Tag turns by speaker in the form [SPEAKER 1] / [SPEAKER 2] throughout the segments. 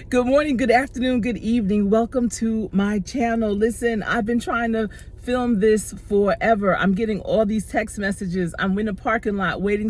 [SPEAKER 1] Good morning, good afternoon, good evening. Welcome to my channel. Listen, I've been trying to film this forever. I'm getting all these text messages. I'm in a parking lot waiting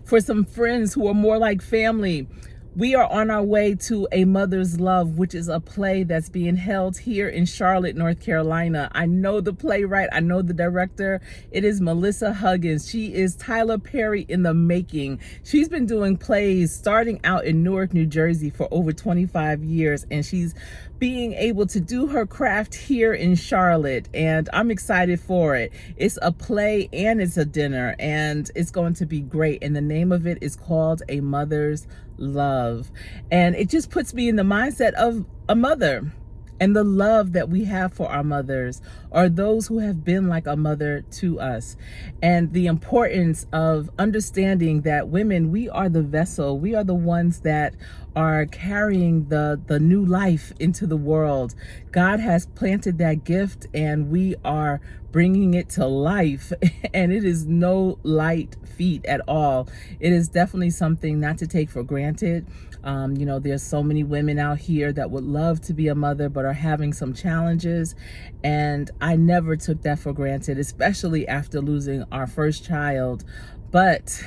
[SPEAKER 1] for some friends who are more like family. We are on our way to A Mother's Love, which is a play that's being held here in Charlotte, North Carolina. I know the playwright, I know the director. It is Melissa Huggins. She is Tyler Perry in the making. She's been doing plays starting out in Newark, New Jersey for over 25 years, and she's being able to do her craft here in Charlotte, and I'm excited for it. It's a play and it's a dinner, and it's going to be great, and the name of it is called A Mother's Love, and it just puts me in the mindset of a mother and the love that we have for our mothers, or those who have been like a mother to us, and the importance of understanding that women, we are the vessel, we are the ones that are carrying the new life into the world. God has planted that gift and we are bringing it to life, and it is no light feat at all. It is definitely something not to take for granted. There's so many women out here that would love to be a mother but are having some challenges, and I never took that for granted, especially after losing our first child. But,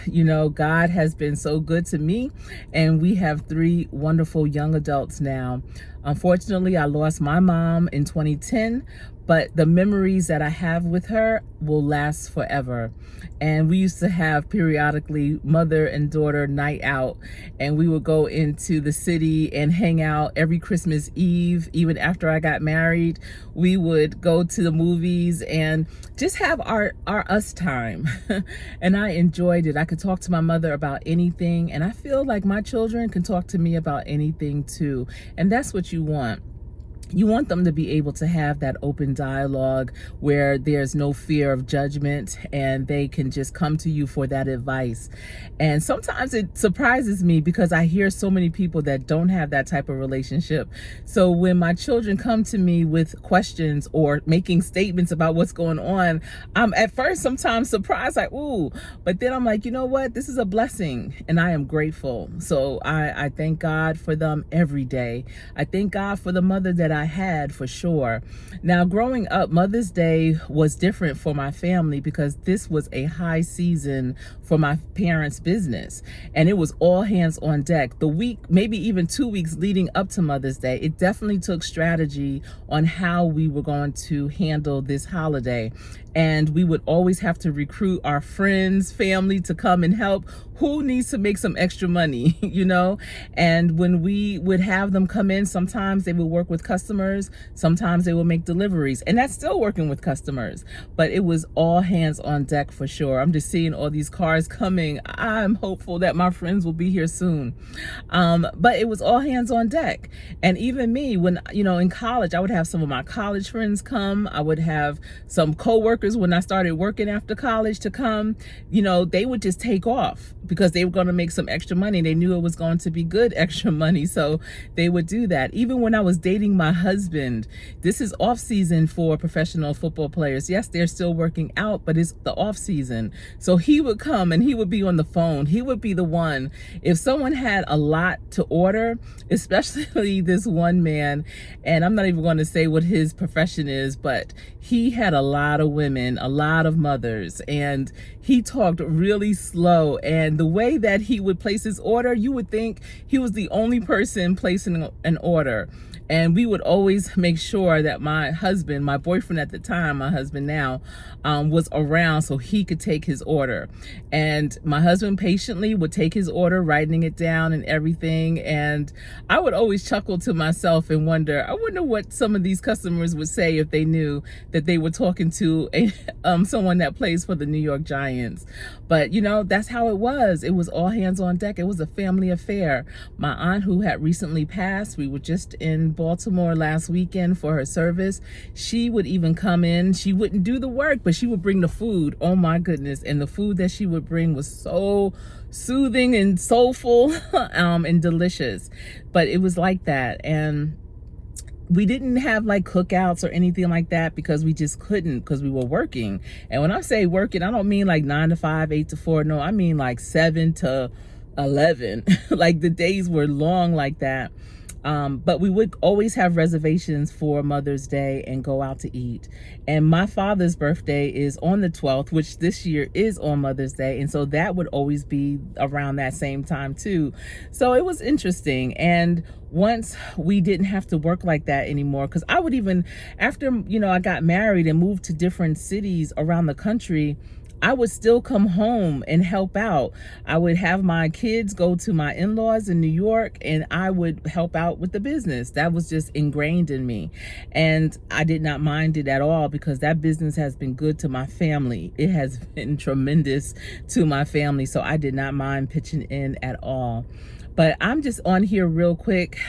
[SPEAKER 1] God has been so good to me, and we have 3 wonderful young adults now. Unfortunately, I lost my mom in 2010, but the memories that I have with her will last forever. And we used to have periodically mother and daughter night out, and we would go into the city and hang out every Christmas Eve. Even after I got married, we would go to the movies and just have our us time. And I enjoyed it. I could talk to my mother about anything, and I feel like my children can talk to me about anything too. And that's what you want. You want them to be able to have that open dialogue where there's no fear of judgment, and they can just come to you for that advice. And sometimes it surprises me because I hear so many people that don't have that type of relationship. So when my children come to me with questions or making statements about what's going on, I'm at first sometimes surprised, like, ooh, but then I'm like, you know what? This is a blessing and I am grateful. So I thank God for them every day. I thank God for the mother that I had, for sure. Now, growing up, Mother's Day was different for my family because this was a high season for my parents' business, and it was all hands on deck. The week, maybe even 2 weeks leading up to Mother's Day, it definitely took strategy on how we were going to handle this holiday. And we would always have to recruit our friends, family to come and help. Who needs to make some extra money, And when we would have them come in, sometimes they would work with customers, sometimes they would make deliveries, and that's still working with customers. But it was all hands on deck for sure. I'm just seeing all these cars coming. I'm hopeful that my friends will be here soon. But it was all hands on deck. And even me, when, in college, I would have some of my college friends come. I would have some coworkers when I started working after college to come. They would just take off because they were going to make some extra money. They knew it was going to be good extra money, so they would do that. Even when I was dating my husband, this is off season for professional football players. Yes, they're still working out, but it's the off season. So he would come and he would be on the phone. He would be the one. If someone had a lot to order, especially this one man, and I'm not even going to say what his profession is, but he had a lot of women, a lot of mothers, and he talked really slow. And the way that he would place his order, you would think he was the only person placing an order. And we would always make sure that my husband, my boyfriend at the time, my husband now, was around so he could take his order. And my husband patiently would take his order, writing it down and everything. And I would always chuckle to myself and I wonder what some of these customers would say if they knew that they were talking to someone that plays for the New York Giants. But, that's how it was. It was all hands on deck. It was a family affair. My aunt, who had recently passed, we were just in Baltimore last weekend for her service. She would even come in. She wouldn't do the work, but she would bring the food. Oh my goodness. And the food that she would bring was so soothing and soulful and delicious. But it was like that. And we didn't have like cookouts or anything like that because we just couldn't, because we were working. And when I say working, I don't mean like 9 to 5, 8 to 4. No, I mean like 7 to 11. Like the days were long like that. But we would always have reservations for Mother's Day and go out to eat. And my father's birthday is on the 12th, which this year is on Mother's Day. And so that would always be around that same time too. So it was interesting. And once we didn't have to work like that anymore, because I would even, after, I got married and moved to different cities around the country, I would still come home and help out. I would have my kids go to my in-laws in New York, and I would help out with the business. That was just ingrained in me. And I did not mind it at all, because that business has been good to my family. It has been tremendous to my family. So I did not mind pitching in at all. But I'm just on here real quick.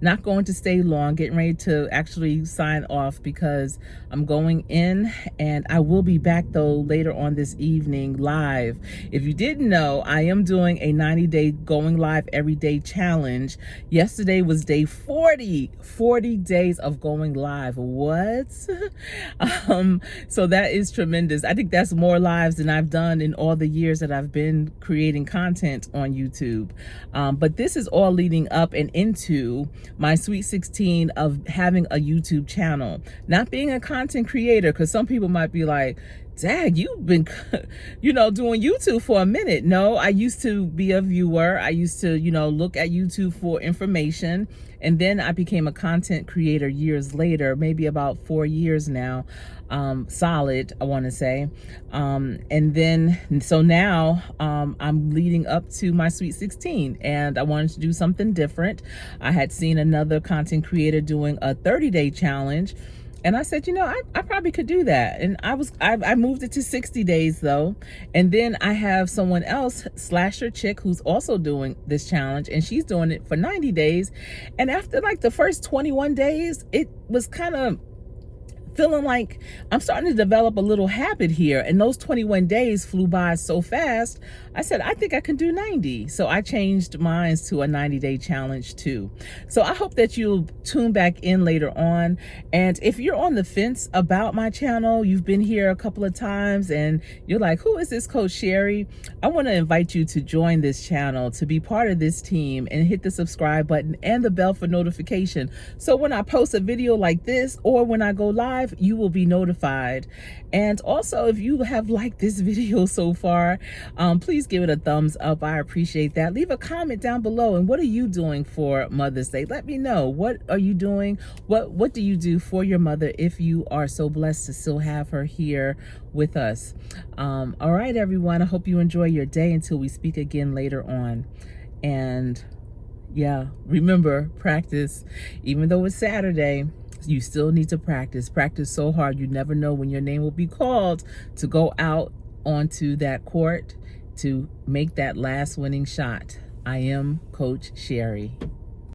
[SPEAKER 1] Not going to stay long, getting ready to actually sign off, because I'm going in, and I will be back though later on this evening live. If you didn't know, I am doing a 90-day going live every day challenge. Yesterday was day 40 days of going live. What? So that is tremendous. I think that's more lives than I've done in all the years that I've been creating content on YouTube. But this is all leading up and into my Sweet 16 of having a YouTube channel, not being a content creator, because some people might be like, Dag, you've been, doing YouTube for a minute. No, I used to be a viewer. I used to, look at YouTube for information. And then I became a content creator years later, maybe about 4 years now, solid, I want to say. So now I'm leading up to my Sweet 16, and I wanted to do something different. I had seen another content creator doing a 30-day challenge, and I said, I probably could do that. And I moved it to 60 days though. And then I have someone else, Slasher Chick, who's also doing this challenge, and she's doing it for 90 days. And after like the first 21 days, it was kind of feeling like I'm starting to develop a little habit here. And those 21 days flew by so fast. I said, I think I can do 90. So I changed mine to a 90-day challenge too. So I hope that you'll tune back in later on. And if you're on the fence about my channel, you've been here a couple of times and you're like, who is this Coach Sherry? I want to invite you to join this channel, to be part of this team, and hit the subscribe button and the bell for notification. So when I post a video like this, or when I go live, you will be notified. And also, if you have liked this video so far, please give it a thumbs up. I appreciate that. Leave a comment down below. And what are you doing for Mother's Day? Let me know. What are you doing? What do you do for your mother if you are so blessed to still have her here with us? All right, everyone. I hope you enjoy your day until we speak again later on. And yeah, remember, practice. Even though it's Saturday, you still need to practice. Practice so hard. You never know when your name will be called to go out onto that court to make that last winning shot. I am Coach Sherry.